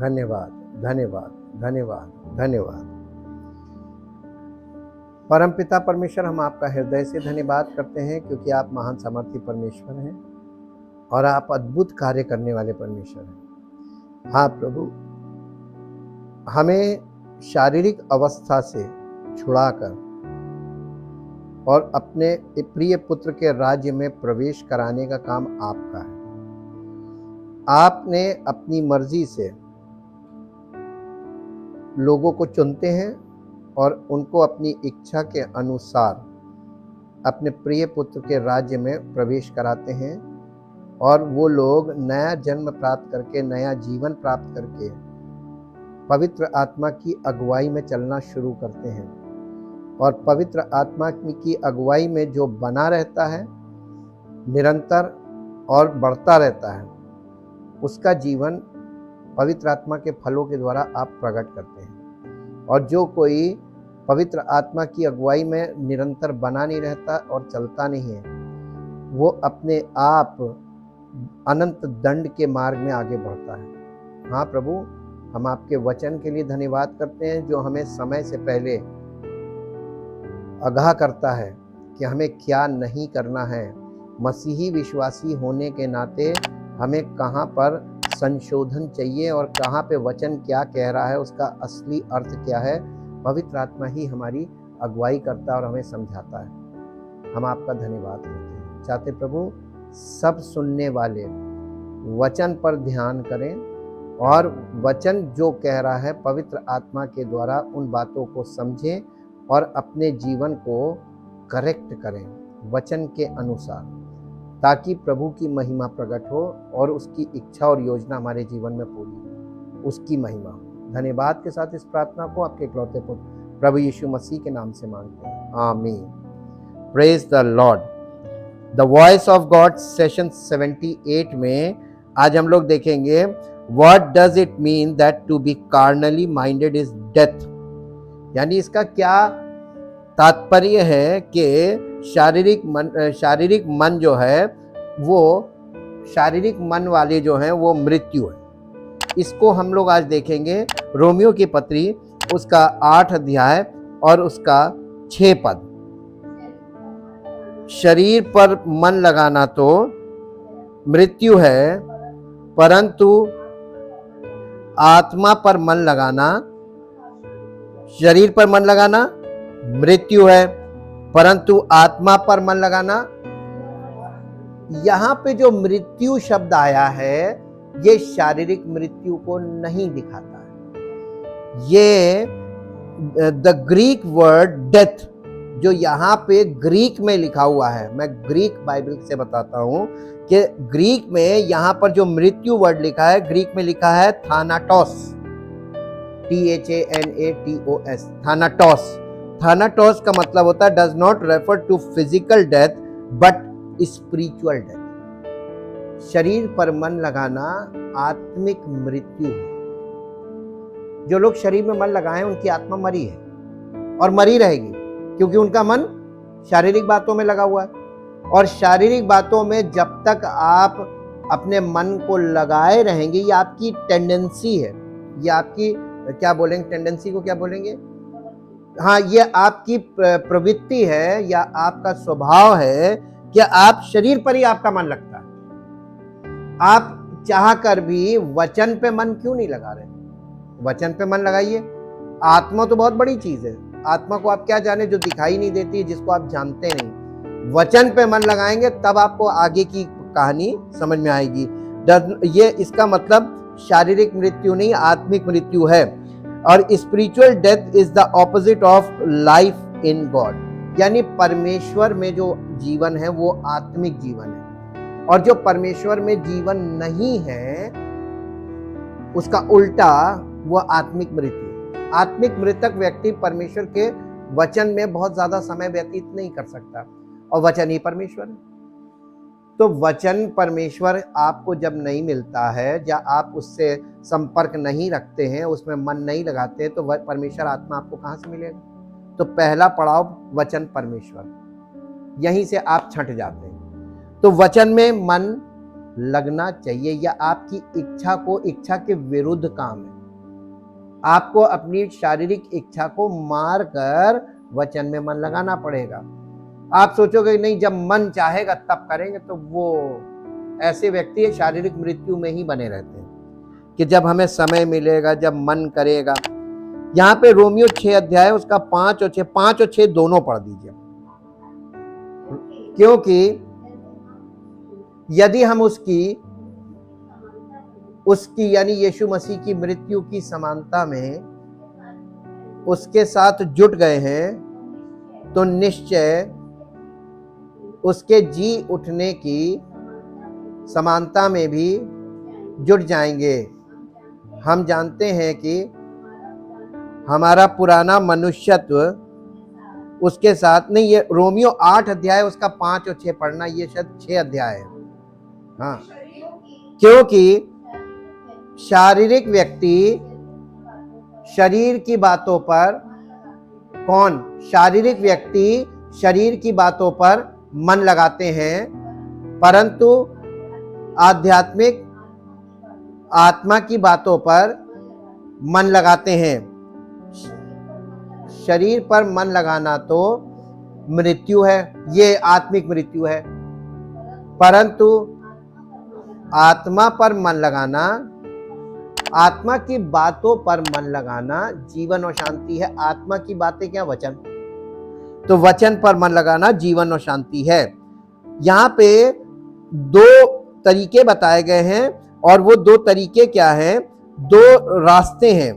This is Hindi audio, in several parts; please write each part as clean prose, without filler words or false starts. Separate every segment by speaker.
Speaker 1: धन्यवाद, धन्यवाद, धन्यवाद, धन्यवाद। परमपिता परमेश्वर, हम आपका हृदय से धन्यवाद करते हैं क्योंकि आप महान सामर्थी परमेश्वर हैं और आप अद्भुत कार्य करने वाले परमेश्वर हैं। हाँ प्रभु, हमें शारीरिक अवस्था से छुड़ाकर और अपने प्रिय पुत्र के राज्य में प्रवेश कराने का काम आपका है। आपने अपनी मर्जी से लोगों को चुनते हैं और उनको अपनी इच्छा के अनुसार अपने प्रिय पुत्र के राज्य में प्रवेश कराते हैं और वो लोग नया जन्म प्राप्त करके, नया जीवन प्राप्त करके पवित्र आत्मा की अगुवाई में चलना शुरू करते हैं। और पवित्र आत्मा की अगुवाई में जो बना रहता है, निरंतर और बढ़ता रहता है, उसका जीवन पवित्र आत्मा के फलों के द्वारा आप प्रकट करते हैं। और जो कोई पवित्र आत्मा की अगुवाई में निरंतर बना नहीं रहता और चलता नहीं है, वो अपने आप अनंत दंड के मार्ग में आगे बढ़ता है। हाँ प्रभु, हम आपके वचन के लिए धन्यवाद करते हैं जो हमें समय से पहले आगाह करता है कि हमें क्या नहीं करना है। मसीही विश्वासी होने के नाते हमें कहाँ पर संशोधन चाहिए और कहाँ पे वचन क्या कह रहा है, उसका असली अर्थ क्या है, पवित्र आत्मा ही हमारी अगुवाई करता है और हमें समझाता है। हम आपका धन्यवाद करते हैं। चाहते प्रभु सब सुनने वाले वचन पर ध्यान करें और वचन जो कह रहा है पवित्र आत्मा के द्वारा उन बातों को समझें और अपने जीवन को करेक्ट करें वचन के अनुसार, ताकि प्रभु की महिमा प्रकट हो और उसकी इच्छा और योजना हमारे जीवन में पूरी हो, उसकी महिमा हो। धन्यवाद के साथ इस प्रार्थना को आपके इकलौते पुत्र प्रभु यीशु मसीह के नाम से मांगते हैं, आमीन। Praise the lord. The voice of god session 78 में आज हम लोग देखेंगे what does it mean that to be carnally minded is death. यानी इसका क्या तात्पर्य है कि शारीरिक मन जो है, वो शारीरिक मन वाले जो हैं वो मृत्यु है। इसको हम लोग आज देखेंगे रोमियो की पत्री उसका 8 अध्याय और उसका 6 पद। शरीर पर मन लगाना तो मृत्यु है, परंतु आत्मा पर मन लगाना, शरीर पर मन लगाना मृत्यु है, परंतु आत्मा पर मन लगाना। यहां पे जो मृत्यु शब्द आया है, ये शारीरिक मृत्यु को नहीं दिखाता है। ये द ग्रीक वर्ड डेथ जो यहाँ पे ग्रीक में लिखा हुआ है, मैं ग्रीक बाइबल से बताता हूँ कि ग्रीक में यहाँ पर जो मृत्यु वर्ड लिखा है, ग्रीक में लिखा है थानाटोस, THANATOS, थानाटोस। थानाटोस का मतलब होता है does not refer to physical death but spiritual death. शरीर पर मन लगाना आत्मिक मृत्यु है। जो लोग शरीर में मन लगाए उनकी आत्मा मरी है और मरी रहेगी, क्योंकि उनका मन शारीरिक बातों में लगा हुआ है। और शारीरिक बातों में जब तक आप अपने मन को लगाए रहेंगे, ये आपकी टेंडेंसी है, ये आपकी क्या बोलेंगे, टेंडेंसी को क्या बोलेंगे, हाँ, ये आपकी प्रवृत्ति है या आपका स्वभाव है कि आप शरीर पर ही आपका मन लगता है। आप चाह कर भी वचन पे मन क्यों नहीं लगा रहे? वचन पे मन लगाइए। आत्मा तो बहुत बड़ी चीज है। आत्मा को आप क्या जाने जो दिखाई नहीं देती, जिसको आप जानते नहीं। वचन पे मन लगाएंगे तब आपको आगे की कहानी समझ में आएगी। ये इसका मतलब शारीरिक मृत्यु नहीं, आत्मिक मृत्यु है। और spiritual death is the opposite of life in God. यानी परमेश्वर में जो जीवन है वो आत्मिक जीवन है, और जो परमेश्वर में जीवन नहीं है उसका उल्टा वो आत्मिक मृत्यु। आत्मिक मृतक व्यक्ति परमेश्वर के वचन में बहुत ज्यादा समय व्यतीत नहीं कर सकता, और वचन ही परमेश्वर है। तो वचन परमेश्वर आपको जब नहीं मिलता है, या आप उससे संपर्क नहीं रखते हैं, उसमें मन नहीं लगाते हैं, तो परमेश्वर आत्मा आपको कहाँ से मिलेगा? तो पहला पड़ाव वचन परमेश्वर, यहीं से आप छंट जाते हैं। तो वचन में मन लगना चाहिए, या आपकी इच्छा के विरुद्ध काम है। आपको अपनी शारीरिक इच्छा को मार कर वचन में मन लगाना पड़ेगा। आप सोचोगे नहीं जब मन चाहेगा तब करेंगे, तो वो ऐसे व्यक्ति शारीरिक मृत्यु में ही बने रहते हैं कि जब हमें समय मिलेगा, जब मन करेगा। यहाँ पे रोमियो 6 अध्याय उसका 5 और 6 दोनों पढ़ दीजिए। क्योंकि यदि हम उसकी यानी यीशु मसीह की मृत्यु की समानता में उसके साथ जुट गए हैं, तो निश्चय उसके जी उठने की समानता में भी जुट जाएंगे। हम जानते हैं कि हमारा पुराना मनुष्यत्व उसके साथ नहीं, ये रोमियो 8 अध्याय उसका 5 और 6 पढ़ना, ये शायद 6 अध्याय है। हाँ, क्योंकि शारीरिक व्यक्ति शरीर की बातों पर शारीरिक व्यक्ति शरीर की बातों पर मन लगाते हैं, परंतु आध्यात्मिक आत्मा की बातों पर मन लगाते हैं। शरीर पर मन लगाना तो मृत्यु है, ये आत्मिक मृत्यु है, परंतु आत्मा पर मन लगाना, आत्मा की बातों पर मन लगाना जीवन और शांति है। आत्मा की बातें क्या? वचन। तो वचन पर मन लगाना जीवन और शांति है। यहाँ पे 2 तरीके बताए गए हैं, और वो 2 तरीके क्या हैं? 2 रास्ते हैं।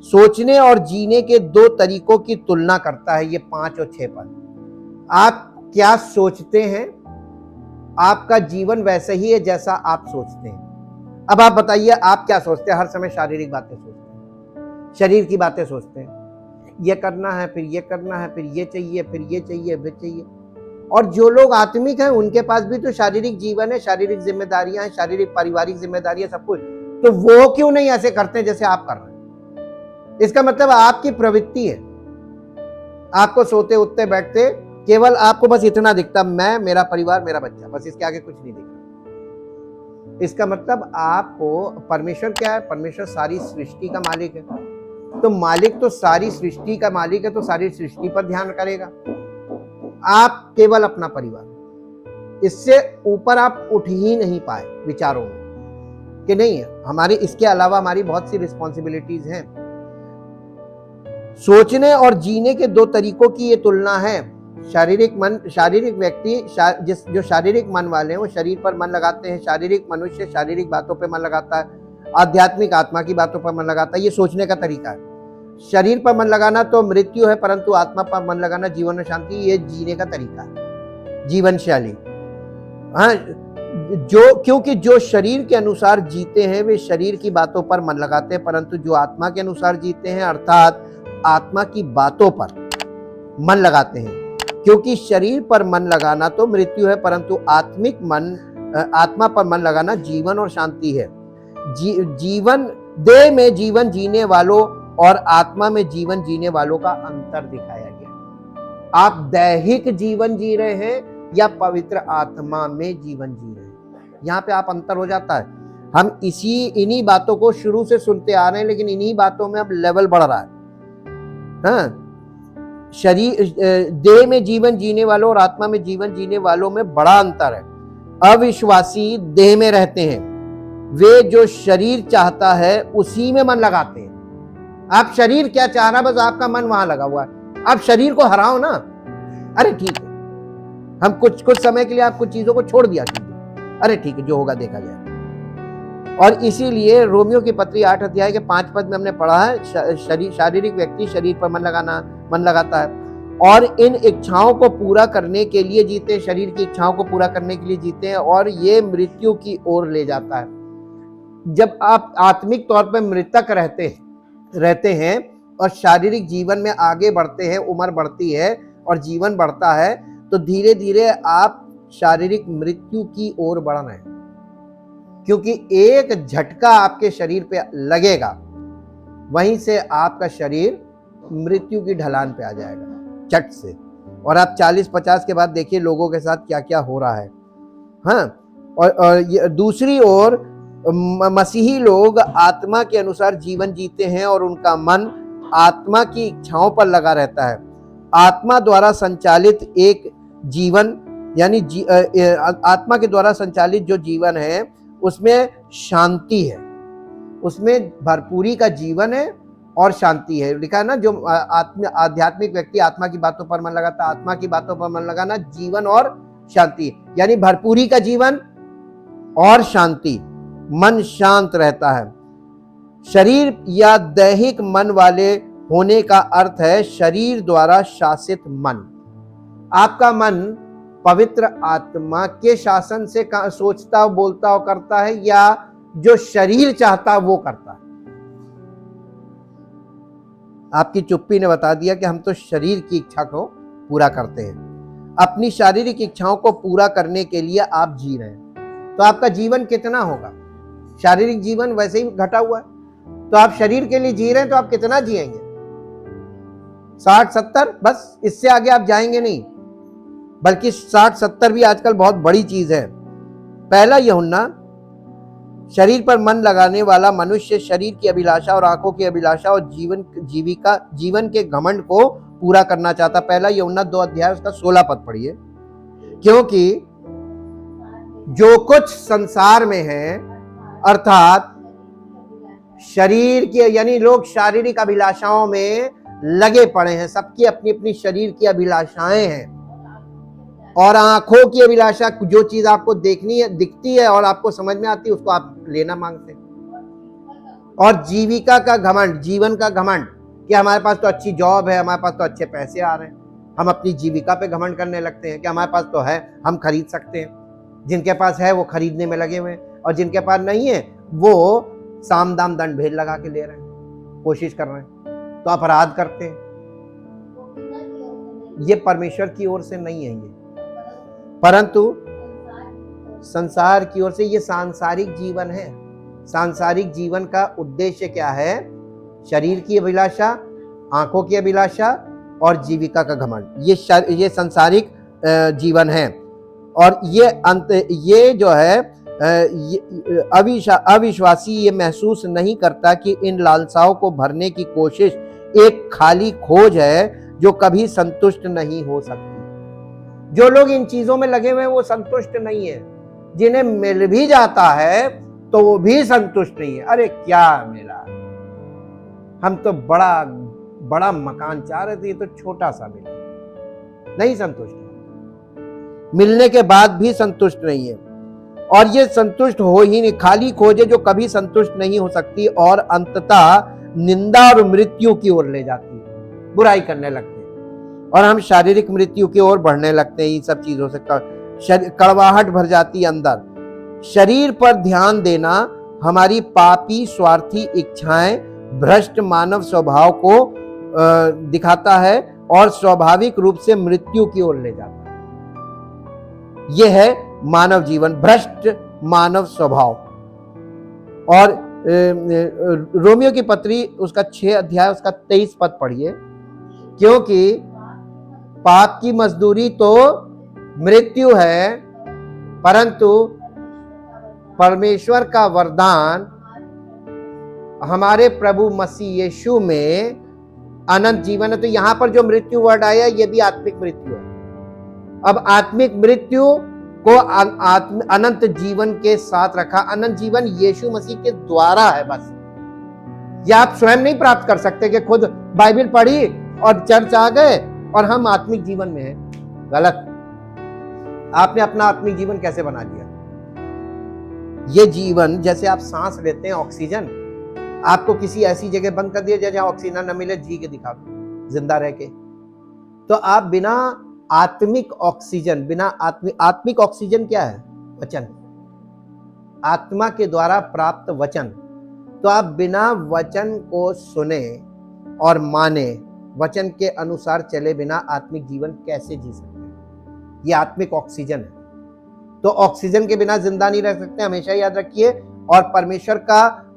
Speaker 1: सोचने और जीने के 2 तरीकों की तुलना करता है ये 5 और 6 पद। आप क्या सोचते हैं, आपका जीवन वैसे ही है जैसा आप सोचते हैं। अब आप बताइए, आप क्या सोचते हैं? हर समय शारीरिक बातें सोचते हैं, शरीर की बातें सोचते हैं, ये करना है, फिर ये करना है, फिर ये चाहिए, फिर ये चाहिए, फिर चाहिए। और जो लोग आत्मिक हैं उनके पास भी तो शारीरिक जीवन है, शारीरिक जिम्मेदारियां हैं, शारीरिक पारिवारिक जिम्मेदारियां, सब कुछ। तो वो क्यों नहीं ऐसे करते हैं जैसे आप कर रहे हैं? इसका मतलब आपकी प्रवृत्ति है। आपको सोते उठते बैठते केवल आपको बस इतना दिखता, मैं, मेरा परिवार, मेरा बच्चा, बस इसके आगे कुछ नहीं दिखता। इसका मतलब आपको परमेश्वर क्या है? परमेश्वर सारी सृष्टि का मालिक है। तो मालिक तो सारी सृष्टि का मालिक है, तो सारी सृष्टि पर ध्यान करेगा। आप केवल अपना परिवार, इससे ऊपर आप उठ ही नहीं पाए विचारों में कि नहीं है हमारी, इसके अलावा हमारी बहुत सी रिस्पॉन्सिबिलिटीज हैं। सोचने और जीने के 2 तरीकों की ये तुलना है। शारीरिक व्यक्ति जो शारीरिक मन वाले हैं वो शरीर पर मन लगाते हैं, शारीरिक मनुष्य शारीरिक बातों पर मन लगाता है, आध्यात्मिक आत्मा की बातों पर मन लगाता है। ये सोचने का तरीका है। शरीर पर मन लगाना तो मृत्यु है, परंतु आत्मा पर मन लगाना जीवन और शांति, ये जीने का तरीका है, जीवन शैली। हाँ, क्योंकि जो शरीर के अनुसार जीते हैं वे शरीर की बातों पर मन लगाते हैं, परंतु जो आत्मा के अनुसार जीते हैं अर्थात आत्मा की बातों पर मन लगाते हैं। क्योंकि शरीर पर मन लगाना तो मृत्यु है, परंतु आत्मा पर मन लगाना जीवन और शांति है। जीवन, देह में जीवन जीने वालों और आत्मा में जीवन जीने वालों का अंतर दिखाया गया। आप दैहिक जीवन जी रहे हैं या पवित्र आत्मा में जीवन जी रहे हैं, यहाँ पे आप अंतर हो जाता है। हम इन्हीं बातों को शुरू से सुनते आ रहे हैं, लेकिन इन्हीं बातों में अब लेवल बढ़ रहा है। हाँ, देह में जीवन जीने वालों और आत्मा में जीवन जीने वालों में बड़ा अंतर है। अविश्वासी देह में रहते हैं, वे जो शरीर चाहता है उसी में मन लगाते हैं। आप शरीर क्या चाह रहा है, बस आपका मन वहां लगा हुआ है। आप शरीर को हराओ ना, अरे ठीक है, हम कुछ समय के लिए आप कुछ चीजों को छोड़ दिया कीजिए, अरे ठीक है, जो होगा देखा जाएगा। और इसीलिए रोमियो की पत्री 8 अध्याय के 5 पद में हमने पढ़ा है, शारीरिक व्यक्ति शरीर पर मन लगाता है और इन इच्छाओं को पूरा करने के लिए जीते, शरीर की इच्छाओं को पूरा करने के लिए जीते हैं, और ये मृत्यु की ओर ले जाता है। जब आप आत्मिक तौर पर मृतक रहते हैं और शारीरिक जीवन में आगे बढ़ते हैं, उम्र बढ़ती है और जीवन बढ़ता है, तो धीरे धीरे आप शारीरिक मृत्यु की ओर बढ़ रहे हैं। क्योंकि एक झटका आपके शरीर पे लगेगा, वहीं से आपका शरीर मृत्यु की ढलान पे आ जाएगा झट से। और आप 40-50 के बाद देखिए लोगों के साथ क्या क्या हो रहा है। हाँ, और दूसरी ओर मसीही लोग आत्मा के अनुसार जीवन जीते हैं और उनका मन आत्मा की इच्छाओं पर लगा रहता है। आत्मा द्वारा संचालित एक जीवन यानी आत्मा के द्वारा संचालित जो जीवन है उसमें शांति है, उसमें भरपूरी का जीवन है और शांति है। लिखा है ना, जो आध्यात्मिक व्यक्ति आत्मा की बातों पर मन लगाता, आत्मा की बातों पर मन लगाना जीवन और शांति, यानी भरपूरी का जीवन और शांति। मन शांत रहता है। शरीर या दैहिक मन वाले होने का अर्थ है शरीर द्वारा शासित मन। आपका मन पवित्र आत्मा के शासन से सोचता, बोलता और करता है, या जो शरीर चाहता वो करता है? आपकी चुप्पी ने बता दिया कि हम तो शरीर की इच्छा को पूरा करते हैं। अपनी शारीरिक इच्छाओं को पूरा करने के लिए आप जी रहे हैं, तो आपका जीवन कितना होगा? शारीरिक जीवन वैसे ही घटा हुआ है, तो आप शरीर के लिए जी रहे हैं तो आप कितना जिएंगे? 60-70, बस, इससे आगे आप जाएंगे नहीं। बल्कि 60-70 भी आजकल बहुत बड़ी चीज है। पहला यूहन्ना, शरीर पर मन लगाने वाला मनुष्य शरीर की अभिलाषा और आंखों की अभिलाषा और जीवन के घमंड को पूरा करना चाहता। पहला यूहन्ना 2 अध्याय उसका 16 पद पढ़िए। क्योंकि जो कुछ संसार में है, अर्थात शरीर की, यानी लोग शारीरिक अभिलाषाओं में लगे पड़े हैं। सबकी अपनी अपनी शरीर की अभिलाषाएं हैं और आंखों की अभिलाषा, जो चीज आपको देखनी है, दिखती है और आपको समझ में आती है, उसको आप लेना मांगते हैं। और जीविका का घमंड, जीवन का घमंड, कि हमारे पास तो अच्छी जॉब है, हमारे पास तो अच्छे पैसे आ रहे हैं, हम अपनी जीविका पे घमंड करने लगते हैं कि हमारे पास तो है, हम खरीद सकते हैं। जिनके पास है वो खरीदने में लगे हुए हैं, और जिनके पास नहीं है वो साम दाम दंड भेद लगा के ले रहे हैं, कोशिश कर रहे हैं, तो अपराध करते हैं। ये परमेश्वर की ओर से नहीं है, ये परंतु संसार की ओर से। ये सांसारिक जीवन है। सांसारिक जीवन का उद्देश्य क्या है? शरीर की अभिलाषा, आंखों की अभिलाषा और जीविका का घमंड। ये सांसारिक जीवन है। और ये जो है अविश्वासी ये महसूस नहीं करता कि इन लालसाओं को भरने की कोशिश एक खाली खोज है जो कभी संतुष्ट नहीं हो सकती। जो लोग इन चीजों में लगे हुए हैं वो संतुष्ट नहीं है। जिन्हें मिल भी जाता है तो वो भी संतुष्ट नहीं है। अरे क्या मिला, हम तो बड़ा बड़ा मकान चाह रहे थे, ये तो छोटा सा मिला, नहीं संतुष्ट, मिलने के बाद भी संतुष्ट नहीं है। और ये संतुष्ट हो ही नहीं, खाली खोजे जो कभी संतुष्ट नहीं हो सकती और अंततः निंदा और मृत्यु की ओर ले जाती है। बुराई करने लगते हैं और हम शारीरिक मृत्यु की ओर बढ़ने लगते हैं। इन सब चीजों से कड़वाहट भर जाती है अंदर। शरीर पर ध्यान देना हमारी पापी स्वार्थी इच्छाएं, भ्रष्ट मानव स्वभाव को दिखाता है और स्वाभाविक रूप से मृत्यु की ओर ले जाता है। यह है मानव जीवन, भ्रष्ट मानव स्वभाव। और रोमियो की पत्री उसका 6 अध्याय उसका 23 पद पढ़िए। क्योंकि पाप की मजदूरी तो मृत्यु है, परंतु परमेश्वर का वरदान हमारे प्रभु मसीह यीशु में अनंत जीवन है। तो यहां पर जो मृत्यु वर्ड आया ये भी आत्मिक मृत्यु है। अब आत्मिक मृत्यु को अनंत जीवन के साथ रखा। अनंत जीवन यीशु मसीह के द्वारा है बस। ये आप स्वयं नहीं प्राप्त कर सकते कि खुद बाइबल पढ़ी और चर्च आ गए और हम आत्मिक जीवन में हैं। गलत। आपने अपना आत्मिक जीवन कैसे बना लिया? ये जीवन जैसे आप सांस लेते हैं, ऑक्सीजन, आपको किसी ऐसी जगह बंद कर दिया जहां ऑक्सीजन न मिले, जी के दिखा दो जिंदा रह के। तो आप बिना आत्मिक ऑक्सीजन, आत्मिक ऑक्सीजन क्या है? वचन, आत्मा के द्वारा प्राप्त वचन। तो आप बिना वचन को सुने और माने, वचन के अनुसार चले बिना आत्मिक जीवन कैसे जी सकते हैं? ये आत्मिक ऑक्सीजन है। तो ऑक्सीजन के बिना जिंदा नहीं रह सकते, हमेशा याद रखिए। और परमेश्वर का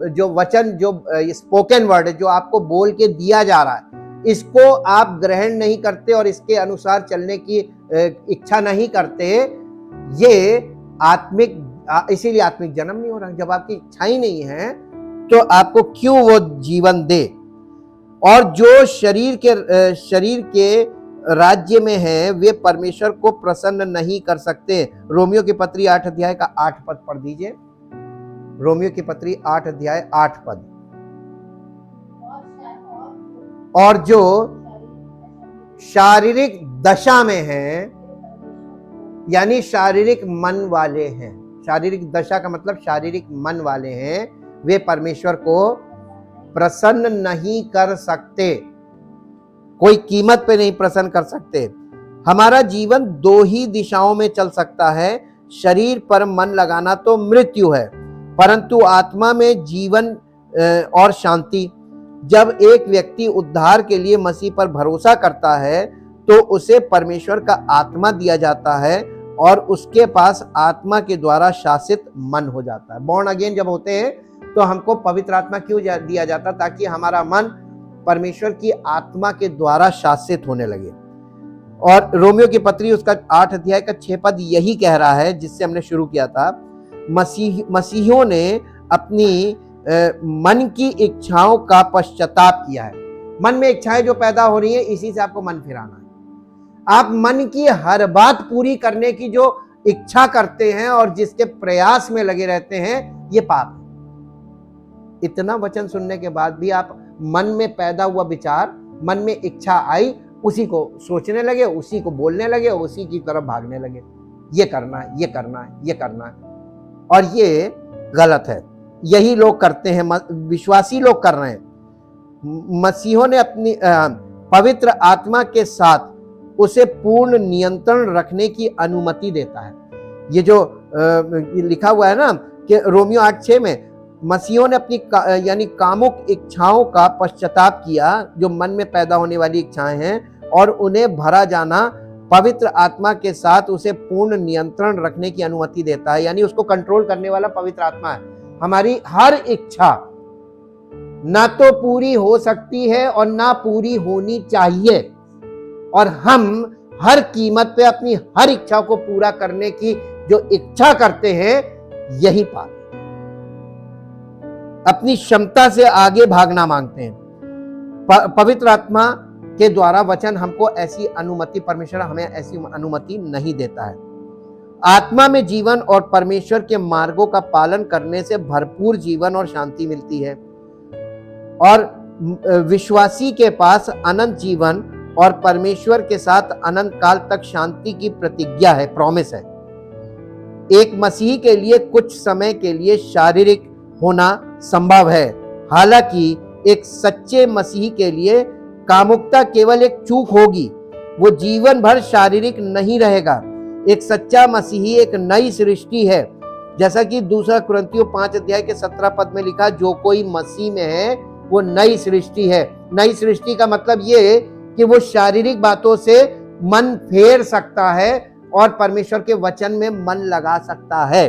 Speaker 1: जो वचन, जो स्पोकन वर्ड है, जो आपको बोल के दिया जा रहा है, इसको आप ग्रहण नहीं करते और इसके अनुसार चलने की इच्छा नहीं करते, ये आत्मिक इसीलिए आत्मिक जन्म नहीं हो रहा। जब आपकी इच्छा ही नहीं है तो आपको क्यों वो जीवन दे। और जो शरीर के राज्य में है वे परमेश्वर को प्रसन्न नहीं कर सकते। रोमियो की पत्री 8 अध्याय का 8 पद पढ़ दीजिए। रोमियो की पत्री 8 अध्याय 8 पद। और जो शारीरिक दशा में है, यानी शारीरिक मन वाले हैं, शारीरिक दशा का मतलब शारीरिक मन वाले हैं, वे परमेश्वर को प्रसन्न नहीं कर सकते। कोई कीमत पे नहीं प्रसन्न कर सकते। हमारा जीवन दो ही दिशाओं में चल सकता है। शरीर पर मन लगाना तो मृत्यु है, परंतु आत्मा में जीवन और शांति। जब एक व्यक्ति उद्धार के लिए मसीह पर भरोसा करता है तो उसे परमेश्वर का आत्मा दिया जाता है और उसके पास आत्मा के द्वारा शासित मन हो जाता है। बॉर्न अगेन जब होते हैं तो हमको पवित्र आत्मा क्यों दिया जाता, ताकि हमारा मन परमेश्वर की आत्मा के द्वारा शासित होने लगे। और रोमियो की पत्री उसका 8 अध्याय का 6 पद यही कह रहा है जिससे हमने शुरू किया था। मसीहियों ने अपनी मन की इच्छाओं का पश्चाताप किया है। मन में इच्छाएं जो पैदा हो रही है, इसी से आपको मन फिराना है। आप मन की हर बात पूरी करने की जो इच्छा करते हैं और जिसके प्रयास में लगे रहते हैं, ये पाप है। इतना वचन सुनने के बाद भी आप मन में पैदा हुआ विचार, मन में इच्छा आई, उसी को सोचने लगे, उसी को बोलने लगे, उसी की तरफ भागने लगे। ये करना है, ये करना है, ये करना है, और ये गलत है। यही लोग करते हैं, विश्वासी लोग कर रहे हैं। मसीहों ने अपनी पवित्र आत्मा के साथ उसे पूर्ण नियंत्रण रखने की अनुमति देता है। ये जो लिखा हुआ है ना कि रोमियो 8:6 में, मसीहों ने अपनी यानी कामुक इच्छाओं का पश्चाताप किया, जो मन में पैदा होने वाली इच्छाएं हैं, और उन्हें भरा जाना पवित्र आत्मा के साथ उसे पूर्ण नियंत्रण रखने की अनुमति देता है। यानी उसको कंट्रोल करने वाला पवित्र आत्मा है। हमारी हर इच्छा ना तो पूरी हो सकती है और ना पूरी होनी चाहिए, और हम हर कीमत पे अपनी हर इच्छा को पूरा करने की जो इच्छा करते हैं, यही पाप। अपनी क्षमता से आगे भागना मांगते हैं। पवित्र आत्मा के द्वारा वचन हमको ऐसी अनुमति, परमेश्वर हमें ऐसी अनुमति नहीं देता है। आत्मा में जीवन और परमेश्वर के मार्गों का पालन करने से भरपूर जीवन और शांति मिलती है, और विश्वासी के पास अनंत जीवन और परमेश्वर के साथ अनंत काल तक शांति की प्रतिज्ञा है, प्रॉमिस है। एक मसीही के लिए कुछ समय के लिए शारीरिक होना संभव है, हालांकि एक सच्चे मसीही के लिए कामुकता केवल एक चूक होगी, वो जीवन भर शारीरिक नहीं रहेगा। एक सच्चा मसीही एक नई सृष्टि है, जैसा कि 2 कुरिन्थियों 5 अध्याय के 17 पद में लिखा, जो कोई मसीह में है वो नई सृष्टि है। नई सृष्टि का मतलब ये कि वो शारीरिक बातों से मन फेर सकता है और परमेश्वर के वचन में मन लगा सकता है,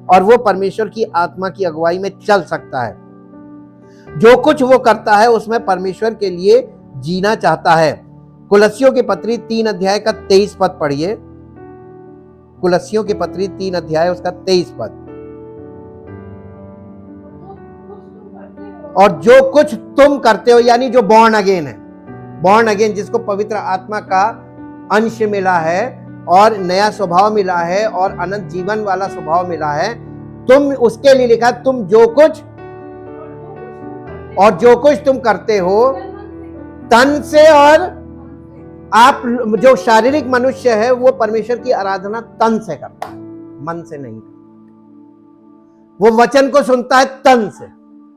Speaker 1: और वो परमेश्वर की आत्मा की अगुवाई में चल सकता है। जो कुछ वो करता है उसमें परमेश्वर के लिए जीना चाहता है। कुलस्सियों की पत्री 3 अध्याय का 23 पद पढ़िए। कुलस्सियों की पत्री 3 अध्याय उसका 23 पद। और जो कुछ तुम करते हो, यानी जो बॉर्न अगेन है, बॉर्न अगेन जिसको पवित्र आत्मा का अंश मिला है और नया स्वभाव मिला है और अनंत जीवन वाला स्वभाव मिला है, तुम उसके लिए लिखा, तुम जो कुछ तुम करते हो तन से, और आप जो शारीरिक मनुष्य है वो परमेश्वर की आराधना तन से करता है, मन से नहीं। वो वचन को सुनता है तन से,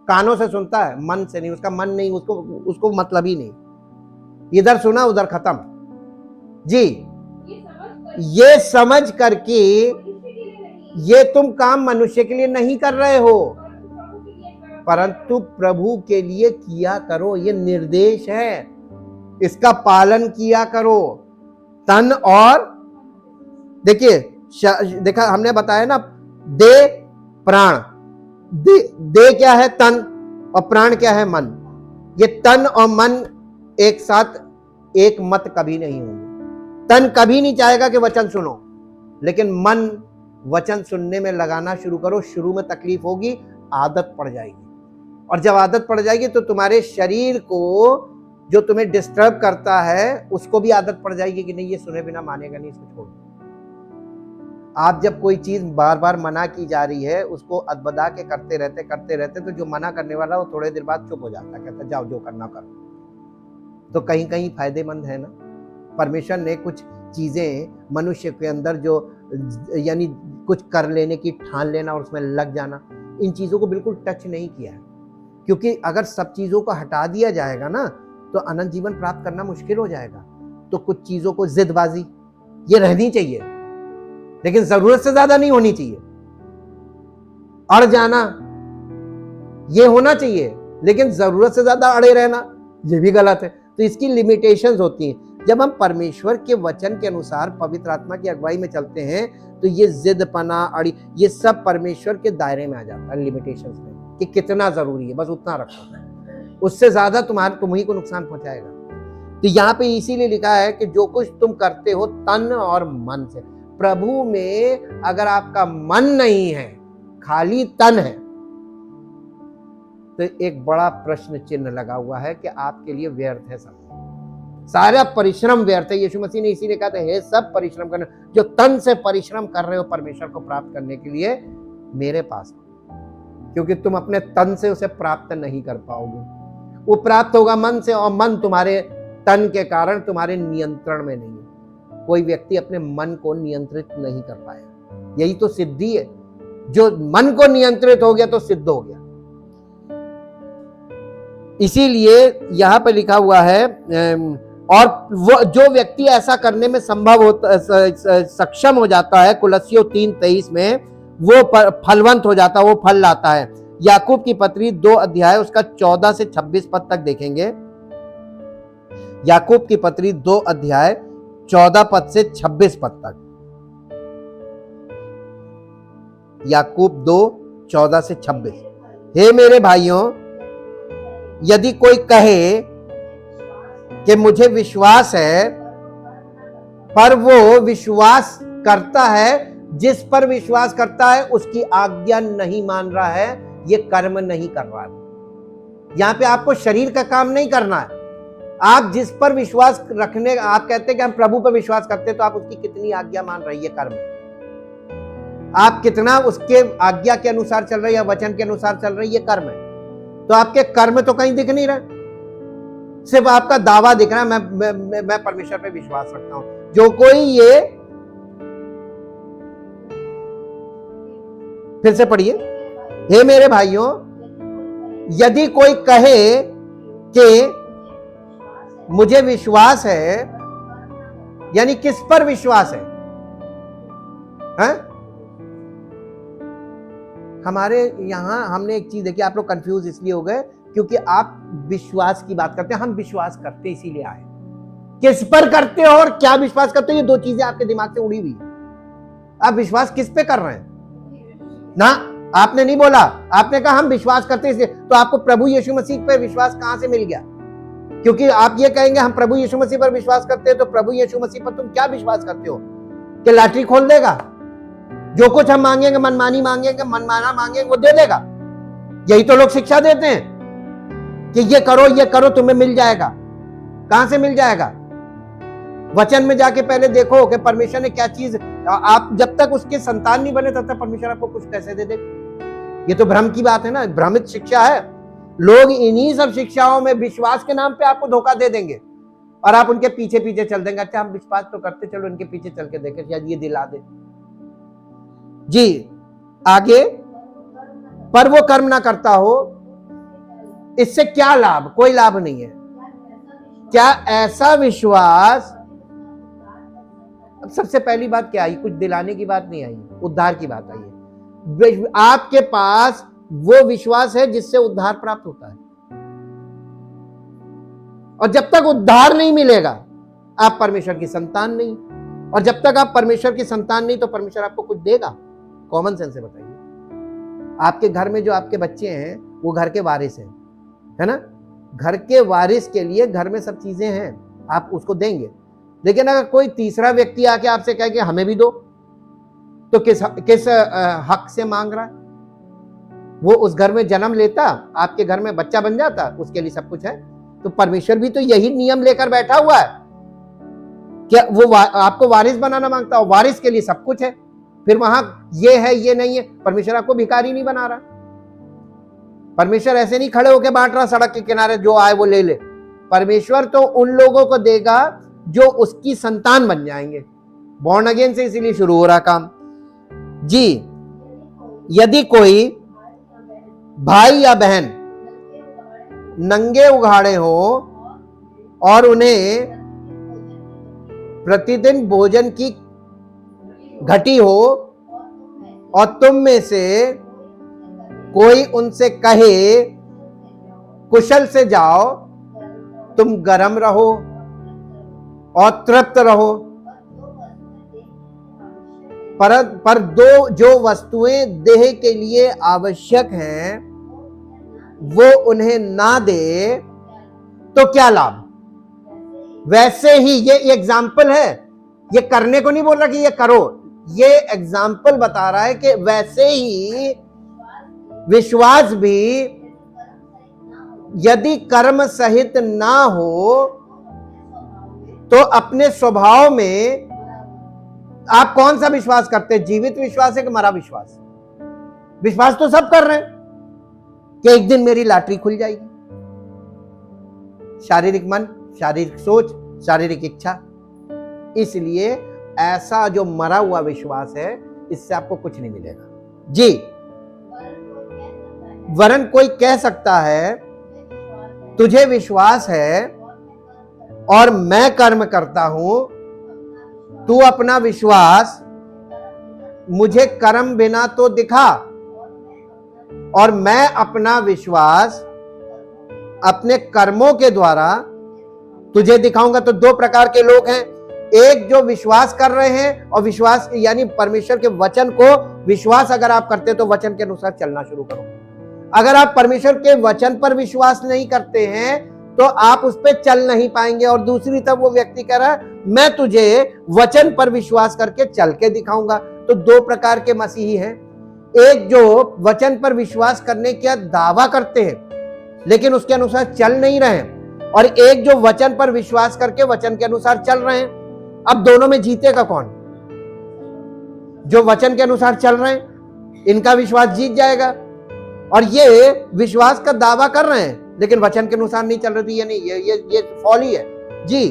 Speaker 1: कानों से सुनता है, मन से नहीं। उसका मन नहीं, उसको मतलब ही नहीं, इधर सुना उधर खत्म जी। ये समझ करके ये तुम काम मनुष्य के लिए नहीं कर रहे हो, परंतु प्रभु के लिए किया करो। ये निर्देश है, इसका पालन किया करो तन और, देखिए देखा हमने बताया ना, दे प्राण, दे क्या है? तन, और प्राण क्या है? मन। ये तन और मन एक साथ एक मत कभी नहीं होंगे। तन कभी नहीं चाहेगा कि वचन सुनो, लेकिन मन वचन सुनने में लगाना शुरू करो। शुरू में तकलीफ होगी, आदत पड़ जाएगी, और जब आदत पड़ जाएगी तो तुम्हारे शरीर को जो तुम्हें डिस्टर्ब करता है उसको भी आदत पड़ जाएगी कि नहीं, ये सुने बिना मानेगा नहीं, इसको छोड़। आप जब कोई चीज बार बार मना की जा रही है उसको अदबदा के करते रहते तो जो मना करने वाला वो थोड़े देर बाद चुप हो जाता है, कहता जाओ जो करना करो। तो कहीं कहीं फायदेमंद है ना। परमेश्वर ने कुछ चीजें मनुष्य के अंदर जो यानी कुछ कर लेने की ठान लेना और उसमें लग जाना, इन चीजों को बिल्कुल टच नहीं किया है, क्योंकि अगर सब चीजों को हटा दिया जाएगा ना तो अनंत जीवन प्राप्त करना मुश्किल हो जाएगा। तो कुछ चीजों को जिदबाजी ये रहनी चाहिए, लेकिन जरूरत से ज्यादा नहीं होनी चाहिए। अड़ जाना ये होना चाहिए, लेकिन जरूरत से ज्यादा अड़े रहना ये भी गलत है। तो इसकी लिमिटेशंस होती हैं। जब हम परमेश्वर के वचन के अनुसार पवित्र आत्मा की अगुवाई में चलते हैं तो ये जिदपना, अड़ी, ये सब परमेश्वर के दायरे में आ जाता है, लिमिटेशंस में, कि कितना जरूरी है, बस उतना रखो, उससे ज्यादा तुम्ही को नुकसान पहुंचाएगा। तो यहाँ पे इसीलिए लिखा है कि जो कुछ तुम करते हो तन और मन से। प्रभु में अगर आपका मन नहीं है, खाली तन है, तो एक बड़ा प्रश्न चिन्ह लगा हुआ है कि आपके लिए व्यर्थ है सब, सारा परिश्रम व्यर्थ है। यीशु मसीह ने इसीलिए कहा था, हे सब परिश्रम करने जो तन से परिश्रम कर रहे हो परमेश्वर को प्राप्त करने के लिए, मेरे पास, क्योंकि तुम अपने तन से उसे प्राप्त नहीं कर पाओगे। वो प्राप्त होगा मन से, और मन तुम्हारे तन के कारण तुम्हारे नियंत्रण में नहीं है। कोई व्यक्ति अपने मन को नियंत्रित नहीं कर पाया, यही तो सिद्धि है। जो मन को नियंत्रित हो गया तो सिद्ध हो गया। इसीलिए यहां पर लिखा हुआ है, और वो जो व्यक्ति ऐसा करने में संभव होता, सक्षम हो जाता है, कुलस्सियों 3:23 में, वो फलवंत हो जाता है, वो फल लाता है। याकूब की पत्री 2 अध्याय उसका 14 से 26 पद तक देखेंगे। याकूब की पत्री 2 अध्याय 14 पद से 26 पद तक। याकूब 2:14 से 26। हे मेरे भाइयों, यदि कोई कहे कि मुझे विश्वास है, पर वो विश्वास करता है, जिस पर विश्वास करता है उसकी आज्ञा नहीं मान रहा है, ये कर्म नहीं कर रहा है। यहां पे आपको शरीर का काम नहीं करना है। आप जिस पर विश्वास रखने, आप कहते हैं कि हम प्रभु पर विश्वास करते हैं, तो आप उसकी कितनी आज्ञा मान रही है, कर्म। आप कितना उसके आज्ञा के अनुसार चल रहे हैं या वचन के अनुसार चल रही है, कर्म है। तो आपके कर्म तो कहीं दिख नहीं रहे, सिर्फ आपका दावा दिख रहा है, मैं परमेश्वर पे विश्वास रखता हूं। जो कोई ये, फिर से पढ़िए, हे मेरे भाइयों, यदि कोई कहे कि मुझे विश्वास है, यानी किस पर विश्वास है? हमारे यहां हमने एक चीज देखी, आप लोग कंफ्यूज इसलिए हो गए क्योंकि आप विश्वास की बात करते हैं, हम विश्वास करते इसीलिए आए। किस पर करते हो और क्या विश्वास करते हो, ये दो चीजें आपके दिमाग से उड़ी हुई है। आप विश्वास किस पे कर रहे हैं ना? आपने नहीं बोला, आपने कहा हम विश्वास करते इसलिए। तो आपको प्रभु यीशु मसीह पर विश्वास कहां से मिल गया? क्योंकि आप ये कहेंगे हम प्रभु यीशु मसीह पर विश्वास करते हैं, तो प्रभु यीशु मसीह पर तुम क्या विश्वास करते हो कि लॉटरी खोल देगा? जो कुछ हम मांगेंगे, मनमानी मांगेंगे, मनमाना मांगेंगे, वो दे देगा। यही तो लोग शिक्षा देते हैं कि ये करो तुम्हें मिल जाएगा। कहां से मिल जाएगा? वचन में जाके पहले देखो कि परमेश्वर ने क्या चीज, आप जब तक उसके संतान नहीं बने तब तक परमेश्वर आपको कुछ कैसे दे दे? ये तो भ्रम की बात है ना, भ्रमित शिक्षा है। लोग इन्हीं सब शिक्षाओं में विश्वास के नाम पे आपको धोखा दे देंगे और आप उनके पीछे पीछे चल देंगे। अच्छा हम विश्वास तो करते, चलो इनके पीछे चल के देखें शायद ये दिला दे। जी आगे, पर वो कर्म ना करता हो, इससे क्या लाभ? कोई लाभ नहीं है। क्या ऐसा विश्वास, अब सबसे पहली बात क्या आई? कुछ दिलाने की बात नहीं आई, उद्धार की बात आई है। आपके पास वो विश्वास है जिससे उद्धार प्राप्त होता है, और जब तक उद्धार नहीं मिलेगा आप परमेश्वर की संतान नहीं, और जब तक आप परमेश्वर की संतान नहीं तो परमेश्वर आपको कुछ देगा? कॉमन सेंस से बताइए। आपके घर में जो आपके बच्चे हैं वो घर के वारिस हैं, है ना? घर के वारिस के लिए घर में सब चीजें हैं, आप उसको देंगे। लेकिन अगर कोई तीसरा व्यक्ति आके आपसे कहे कि हमें भी दो, तो किस हक से मांग रहा है? वो उस घर में जन्म लेता, आपके घर में बच्चा बन जाता, उसके लिए सब कुछ है। तो परमेश्वर भी तो यही नियम लेकर बैठा हुआ है, क्या वो आपको वारिस बनाना मांगता हो? वारिस के लिए सब कुछ है। फिर वहां ये है ये नहीं है। परमेश्वर आपको भिखारी नहीं बना रहा। परमेश्वर ऐसे नहीं खड़े होके बांट रहा सड़क के किनारे, जो आए वो ले ले। परमेश्वर तो उन लोगों को देगा जो उसकी संतान बन जाएंगे। बॉर्न अगेन से इसीलिए शुरू हो रहा काम जी। यदि कोई भाई या बहन नंगे उघाड़े हो और उन्हें प्रतिदिन भोजन की घटी हो और तुम में से कोई उनसे कहे कुशल से जाओ, तुम गर्म रहो और तृप्त रहो, पर दो जो वस्तुएं देह के लिए आवश्यक हैं वो उन्हें ना दे तो क्या लाभ? वैसे ही ये एग्जाम्पल है, ये करने को नहीं बोल रहा कि ये करो, ये एग्जाम्पल बता रहा है कि वैसे ही विश्वास भी यदि कर्म सहित ना हो तो अपने स्वभाव में आप कौन सा विश्वास करते हैं? जीवित विश्वास है कि मरा विश्वास? विश्वास तो सब कर रहे हैं कि एक दिन मेरी लॉटरी खुल जाएगी। शारीरिक मन, शारीरिक सोच, शारीरिक इच्छा। इसलिए ऐसा जो मरा हुआ विश्वास है, इससे आपको कुछ नहीं मिलेगा जी। वरन कोई कह सकता है तुझे विश्वास है और मैं कर्म करता हूं, तू अपना विश्वास मुझे कर्म बिना तो दिखा और मैं अपना विश्वास अपने कर्मों के द्वारा तुझे दिखाऊंगा। तो दो प्रकार के लोग हैं, एक जो विश्वास कर रहे हैं, और विश्वास यानी परमेश्वर के वचन को विश्वास अगर आप करते तो वचन के अनुसार चलना शुरू करो। अगर आप परमेश्वर के वचन पर विश्वास नहीं करते हैं तो आप उस पर चल नहीं पाएंगे। और दूसरी तरफ वो व्यक्ति कह रहा है मैं तुझे वचन पर विश्वास करके चल के दिखाऊंगा। तो दो प्रकार के मसीही हैं, एक जो वचन पर विश्वास करने का दावा करते हैं लेकिन उसके अनुसार चल नहीं रहे हैं, और एक जो वचन पर विश्वास करके वचन के अनुसार चल रहे हैं। अब दोनों में जीतेगा कौन? जो वचन के अनुसार चल रहे हैं, इनका विश्वास जीत जाएगा, और ये विश्वास का दावा कर रहे हैं लेकिन वचन के अनुसार नहीं चल रहे। तो ये नहीं, ये फॉली है जी।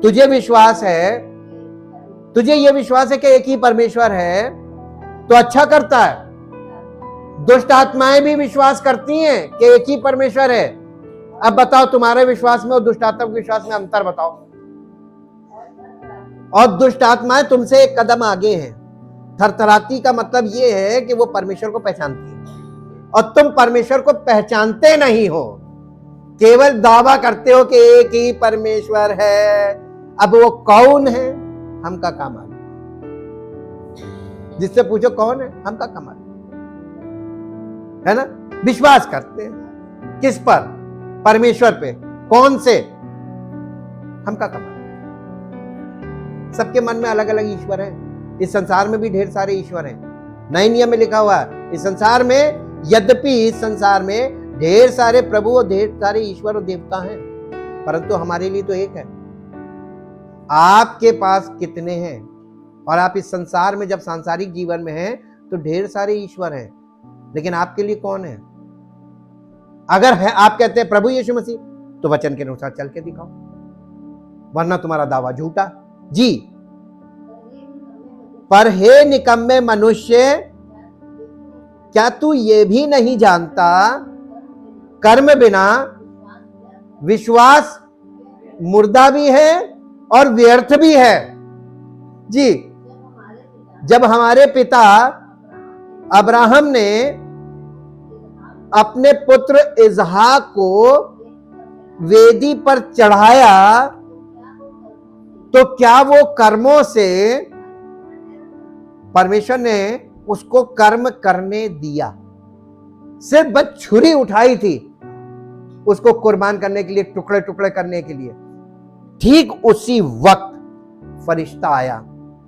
Speaker 1: तुझे विश्वास है, तुझे ये विश्वास है कि एक ही परमेश्वर है तो अच्छा करता है। दुष्ट आत्माएं भी विश्वास करती हैं कि एक ही परमेश्वर है। अब बताओ तुम्हारे विश्वास में और दुष्ट आत्मा के विश्वास में अंतर बताओ। और दुष्ट आत्माएं तुमसे एक कदम आगे हैं। थरथराती का मतलब ये है कि वो परमेश्वर को पहचानती है और तुम परमेश्वर को पहचानते नहीं हो, केवल दावा करते हो कि एक ही परमेश्वर है। अब वो कौन है? हम का काम आगे। जिससे पूछो कौन है, हम का काम आगे, है ना? विश्वास करते हैं किस पर? परमेश्वर पे। कौन से? हम का काम आगे। सबके मन में अलग अलग ईश्वर है। इस संसार में भी ढेर सारे ईश्वर हैं। नए नियम में लिखा हुआ है इस संसार में, यद्यपि इस संसार में ढेर सारे प्रभु और ढेर सारे ईश्वर और देवता हैं, परंतु हमारे लिए तो एक है। आपके पास कितने हैं? और आप इस संसार में जब सांसारिक जीवन में हैं तो ढेर सारे ईश्वर हैं, लेकिन आपके लिए कौन है? अगर है आप कहते हैं प्रभु यीशु मसीह, तो वचन के अनुसार चल के दिखाओ, वरना तुम्हारा दावा झूठा जी। पर हे निकम्मे मनुष्य, क्या तू ये भी नहीं जानता कर्म बिना विश्वास मुर्दा भी है और व्यर्थ भी है जी। जब हमारे पिता अब्राहम ने अपने पुत्र इसहाक को वेदी पर चढ़ाया तो क्या वो कर्मों से परमेश्वर ने उसको कर्म करने दिया? सिर्फ बस छुरी उठाई थी उसको कुर्बान करने के लिए, टुकड़े टुकड़े करने के लिए। ठीक उसी वक्त फरिश्ता आया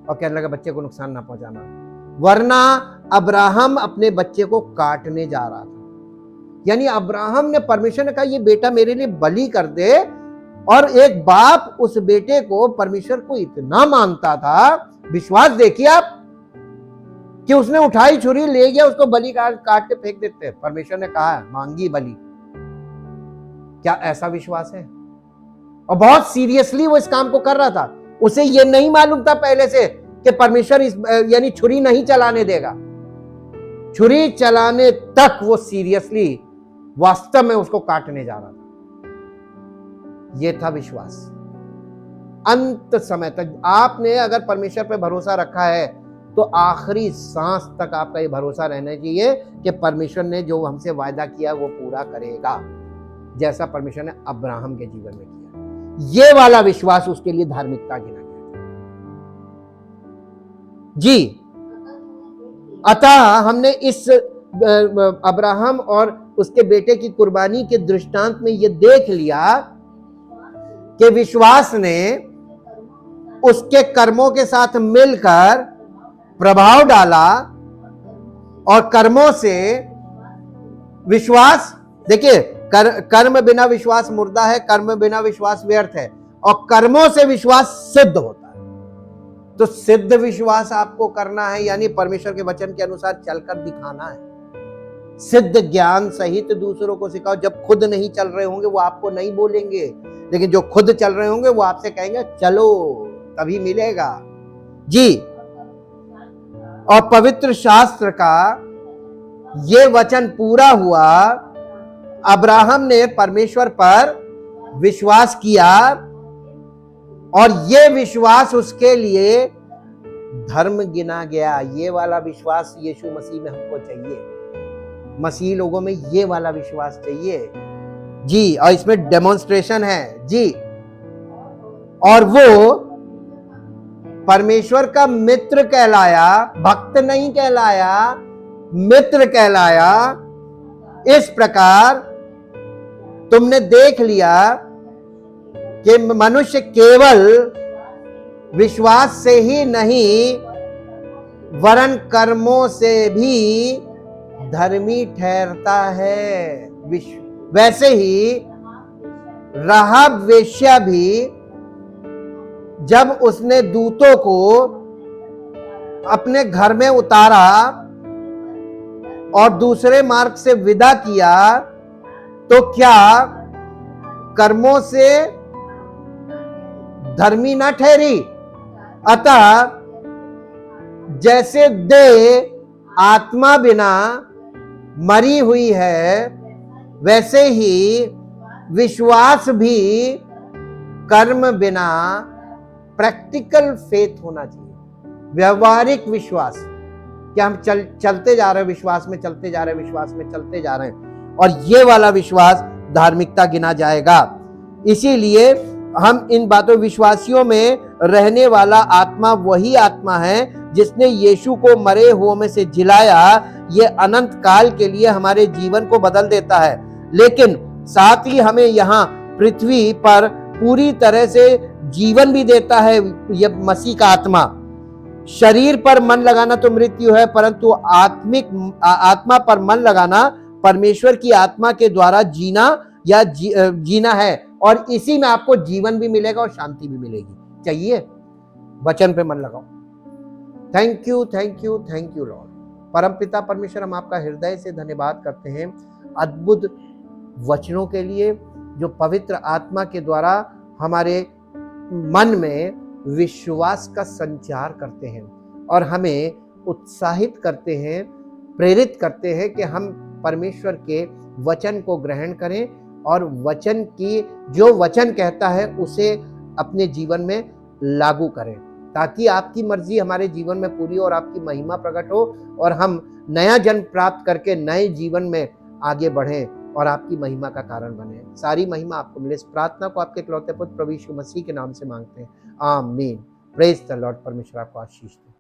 Speaker 1: और कहने लगा बच्चे को नुकसान ना पहुंचाना, वरना अब्राहम अपने बच्चे को काटने जा रहा था। यानी अब्राहम ने, परमेश्वर ने कहा ये बेटा मेरे लिए बलि कर दे, और एक बाप उस बेटे को, परमेश्वर को इतना मानता था, विश्वास देखिए आप, कि उसने उठाई छुरी, ले गया, उसको बलि काट के फेंक देते। परमेश्वर ने कहा मांगी बलि। क्या ऐसा विश्वास है? और बहुत सीरियसली वो इस काम को कर रहा था। उसे ये नहीं मालूम था पहले से कि परमेश्वर यानी छुरी नहीं चलाने देगा। छुरी चलाने तक वो सीरियसली वास्तव में उसको काटने जा रहा था। ये था विश्वास। अंत समय तक आपने अगर परमेश्वर पे भरोसा रखा है तो आखिरी सांस तक आपका ये भरोसा रहना चाहिए कि परमेश्वर ने जो हमसे वायदा किया वो पूरा करेगा, जैसा परमेश्वर ने अब्राहम के जीवन में किया। ये वाला विश्वास उसके लिए धार्मिकता गिना गया जी। अतः हमने इस अब्राहम और उसके बेटे की कुर्बानी के दृष्टांत में ये देख लिया कि विश्वास ने उसके कर्मों के साथ मिलकर प्रभाव डाला, और कर्मों से विश्वास, देखिए कर्म बिना विश्वास मुर्दा है, कर्म बिना विश्वास व्यर्थ है, और कर्मों से विश्वास सिद्ध होता है। तो सिद्ध विश्वास आपको करना है, यानी परमेश्वर के वचन के अनुसार चलकर दिखाना है। सिद्ध ज्ञान सहित दूसरों को सिखाओ। जब खुद नहीं चल रहे होंगे वो आपको नहीं बोलेंगे, लेकिन जो खुद चल रहे होंगे वो आपसे कहेंगे चलो, तभी मिलेगा जी। और पवित्र शास्त्र का ये वचन पूरा हुआ। अब्राहम ने परमेश्वर पर विश्वास किया, और ये विश्वास उसके लिए धर्म गिना गया। ये वाला विश्वास यीशु मसीह में हमको चाहिए। मसीह लोगों में ये वाला विश्वास चाहिए जी, और इसमें डेमोन्स्ट्रेशन है जी। और वो परमेश्वर का मित्र कहलाया, भक्त नहीं कहलाया, मित्र कहलाया। इस प्रकार तुमने देख लिया कि मनुष्य केवल विश्वास से ही नहीं वरन कर्मों से भी धर्मी ठहरता है। वैसे ही राहाब वेश्या भी जब उसने दूतों को अपने घर में उतारा और दूसरे मार्ग से विदा किया, तो क्या कर्मों से धर्मी न ठहरी? अतः जैसे देह आत्मा बिना मरी हुई है, वैसे ही विश्वास भी कर्म बिना, प्रैक्टिकल फेथ होना चाहिए, व्यवहारिक विश्वास। कि हम चलते जा रहे हैं विश्वास में, चलते जा रहे हैं विश्वास में, चलते जा रहे हैं, और ये वाला विश्वास धार्मिकता गिना जाएगा। इसीलिए हम इन बातों, विश्वासियों में रहने वाला आत्मा वही आत्मा है जिसने यीशु को मरे हुओं में से जिलाया। ये अनंत काल के लिए हमारे जीवन को बदल देता है, लेकिन साथ ही हमें यहाँ पृथ्वी पर पूरी तरह से जीवन भी देता है। यह मसीह का आत्मा। शरीर पर मन लगाना तो मृत्यु है, परंतु आत्मा पर मन लगाना परमेश्वर की आत्मा के द्वारा जीना या जीना है, और इसी में आपको जीवन भी मिलेगा और शांति भी मिलेगी। चाहिए? वचन पे मन लगाओ। Thank you, thank you, thank you Lord. परमपिता परमेश्वर, हम आपका हृदय से धन्यवाद करते हैं अद्भुत वचनों के लिए, जो पवित्र आत्मा के द्वारा हमारे मन में विश्वास का संचार करते हैं और हमें उत्साहित करते हैं, प्रेरित करते हैं कि हम परमेश्वर के वचन को ग्रहण करें और वचन की, जो वचन कहता है उसे अपने जीवन में लागू करें, ताकि आपकी मर्जी हमारे जीवन में पूरी हो और आपकी महिमा प्रकट हो, और हम नया जन्म प्राप्त करके नए जीवन में आगे बढ़ें और आपकी महिमा का कारण बने। सारी महिमा आपको मिले। इस प्रार्थना को आपके इकलौते पुत्र प्रभु यीशु मसीह के नाम से मांगते हैं, आमीन। Praise the Lord. परमेश्वर आपको आशीष दे।